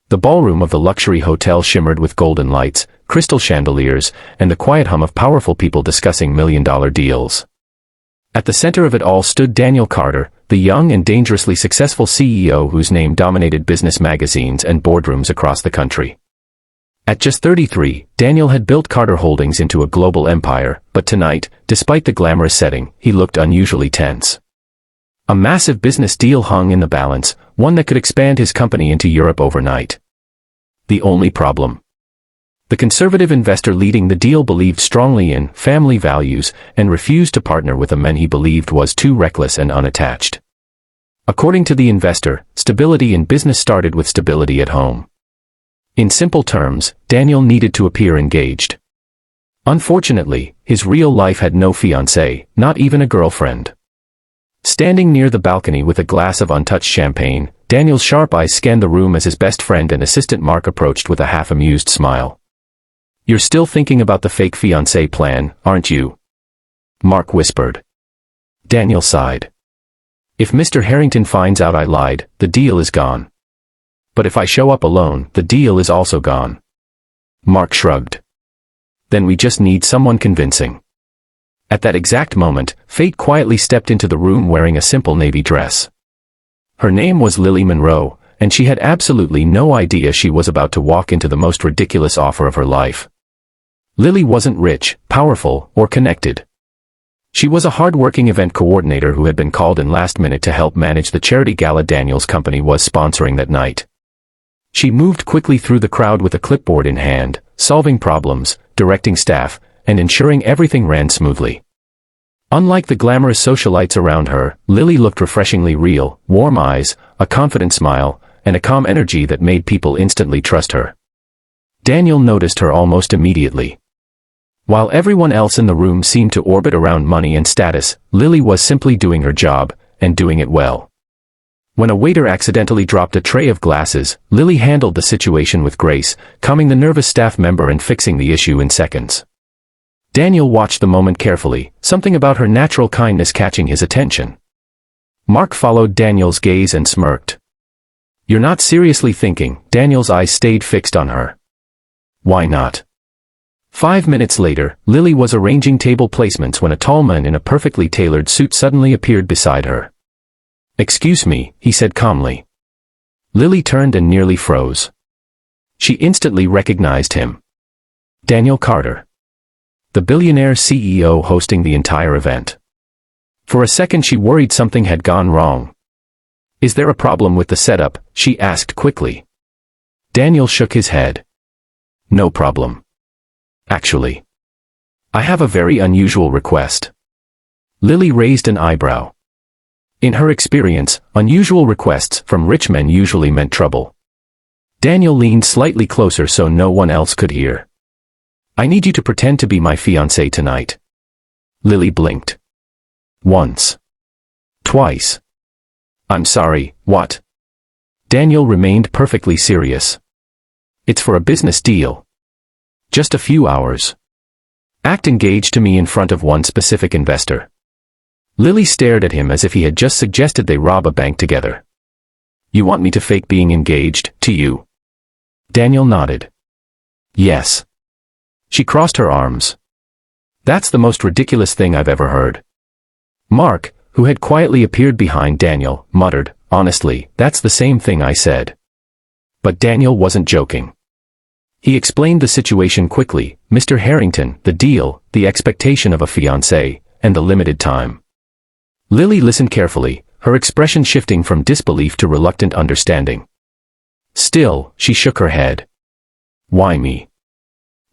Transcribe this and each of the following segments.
The ballroom of the luxury hotel shimmered with golden lights, crystal chandeliers, and the quiet hum of powerful people discussing million-dollar deals. At the center of it all stood Daniel Carter, the young and dangerously successful CEO whose name dominated business magazines and boardrooms across the country. At just 33, Daniel had built Carter Holdings into a global empire, but tonight, despite the glamorous setting, he looked unusually tense. A massive business deal hung in the balance, one that could expand his company into Europe overnight. The only problem. The conservative investor leading the deal believed strongly in family values and refused to partner with a man he believed was too reckless and unattached. According to the investor, stability in business started with stability at home. In simple terms, Daniel needed to appear engaged. Unfortunately, his real life had no fiancée, not even a girlfriend. Standing near the balcony with a glass of untouched champagne, Daniel's sharp eyes scanned the room as his best friend and assistant Mark approached with a half-amused smile. "You're still thinking about the fake fiancé plan, aren't you?" Mark whispered. Daniel sighed. "If Mr. Harrington finds out I lied, the deal is gone. But if I show up alone, the deal is also gone." Mark shrugged. "Then we just need someone convincing." At that exact moment, fate quietly stepped into the room wearing a simple navy dress. Her name was Lily Monroe, and she had absolutely no idea she was about to walk into the most ridiculous offer of her life. Lily wasn't rich, powerful, or connected. She was a hard-working event coordinator who had been called in last minute to help manage the charity gala Daniel's company was sponsoring that night. She moved quickly through the crowd with a clipboard in hand, solving problems, directing staff, and ensuring everything ran smoothly. Unlike the glamorous socialites around her, Lily looked refreshingly real, warm eyes, a confident smile, and a calm energy that made people instantly trust her. Daniel noticed her almost immediately. While everyone else in the room seemed to orbit around money and status, Lily was simply doing her job, and doing it well. When a waiter accidentally dropped a tray of glasses, Lily handled the situation with grace, calming the nervous staff member and fixing the issue in seconds. Daniel watched the moment carefully, something about her natural kindness catching his attention. Mark followed Daniel's gaze and smirked. "You're not seriously thinking?" Daniel's eyes stayed fixed on her. "Why not?" 5 minutes later, Lily was arranging table placements when a tall man in a perfectly tailored suit suddenly appeared beside her. "Excuse me," he said calmly. Lily turned and nearly froze. She instantly recognized him. Daniel Carter. The billionaire CEO hosting the entire event. For a second she worried something had gone wrong. "Is there a problem with the setup?" she asked quickly. Daniel shook his head. "No problem. Actually, I have a very unusual request." Lily raised an eyebrow. In her experience, unusual requests from rich men usually meant trouble. Daniel leaned slightly closer so no one else could hear. "I need you to pretend to be my fiancé tonight." Lily blinked. Once. Twice. "I'm sorry, what?" Daniel remained perfectly serious. "It's for a business deal. Just a few hours. Act engaged to me in front of one specific investor." Lily stared at him as if he had just suggested they rob a bank together. "You want me to fake being engaged to you?" Daniel nodded. "Yes." She crossed her arms. "That's the most ridiculous thing I've ever heard." Mark, who had quietly appeared behind Daniel, muttered, "Honestly, that's the same thing I said." But Daniel wasn't joking. He explained the situation quickly: Mr. Harrington, the deal, the expectation of a fiancé, and the limited time. Lily listened carefully, her expression shifting from disbelief to reluctant understanding. Still, she shook her head. "Why me?"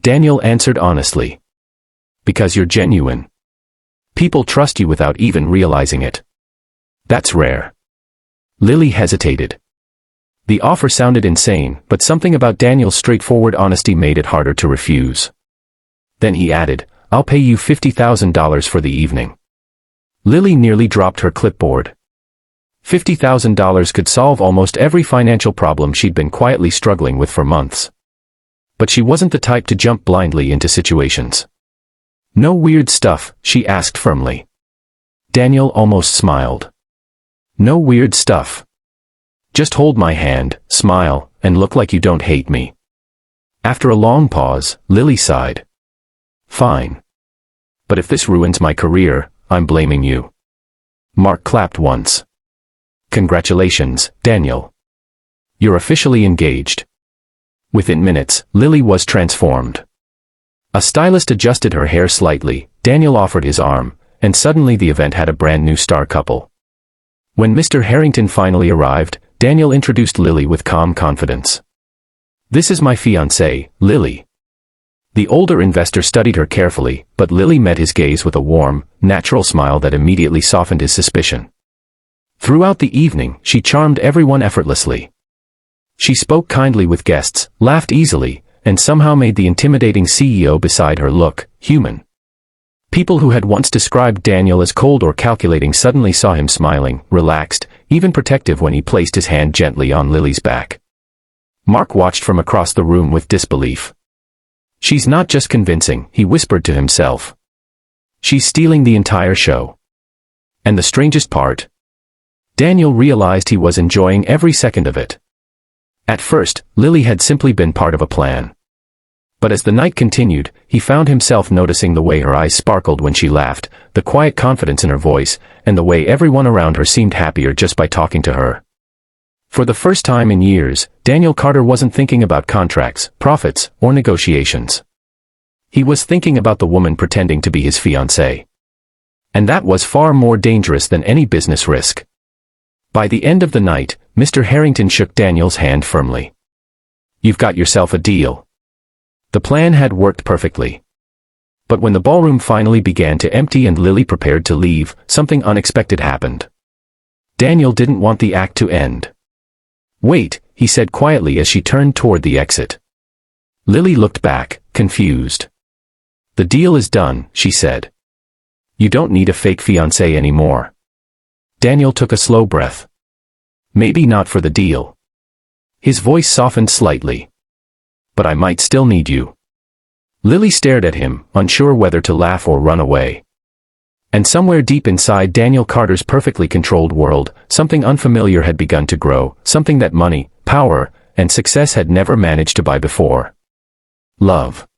Daniel answered honestly. "Because you're genuine. People trust you without even realizing it. That's rare." Lily hesitated. The offer sounded insane, but something about Daniel's straightforward honesty made it harder to refuse. Then he added, "I'll pay you $50,000 for the evening." Lily nearly dropped her clipboard. $50,000 could solve almost every financial problem she'd been quietly struggling with for months. But she wasn't the type to jump blindly into situations. "No weird stuff?" she asked firmly. Daniel almost smiled. "No weird stuff. Just hold my hand, smile, and look like you don't hate me. After a long pause, Lily sighed. Fine. But if this ruins my career, I'm blaming you. Mark clapped once. Congratulations, Daniel. You're officially engaged. Within minutes, Lily was transformed. A stylist adjusted her hair slightly, Daniel offered his arm, and suddenly the event had a brand new star couple. When Mr. Harrington finally arrived, Daniel introduced Lily with calm confidence. This is my fiancée, Lily. The older investor studied her carefully, but Lily met his gaze with a warm, natural smile that immediately softened his suspicion. Throughout the evening, she charmed everyone effortlessly. She spoke kindly with guests, laughed easily, and somehow made the intimidating CEO beside her look human. People who had once described Daniel as cold or calculating suddenly saw him smiling, relaxed, even protective when he placed his hand gently on Lily's back. Mark watched from across the room with disbelief. She's not just convincing, he whispered to himself. She's stealing the entire show. And the strangest part? Daniel realized he was enjoying every second of it. At first, Lily had simply been part of a plan. But as the night continued, he found himself noticing the way her eyes sparkled when she laughed, the quiet confidence in her voice, and the way everyone around her seemed happier just by talking to her. For the first time in years, Daniel Carter wasn't thinking about contracts, profits, or negotiations. He was thinking about the woman pretending to be his fiancée. And that was far more dangerous than any business risk. By the end of the night, Mr. Harrington shook Daniel's hand firmly. You've got yourself a deal. The plan had worked perfectly. But when the ballroom finally began to empty and Lily prepared to leave, something unexpected happened. Daniel didn't want the act to end. Wait, he said quietly as she turned toward the exit. Lily looked back, confused. The deal is done, she said. You don't need a fake fiancé anymore. Daniel took a slow breath. Maybe not for the deal. His voice softened slightly. But I might still need you. Lily stared at him, unsure whether to laugh or run away. And somewhere deep inside Daniel Carter's perfectly controlled world, something unfamiliar had begun to grow, something that money, power, and success had never managed to buy before. Love.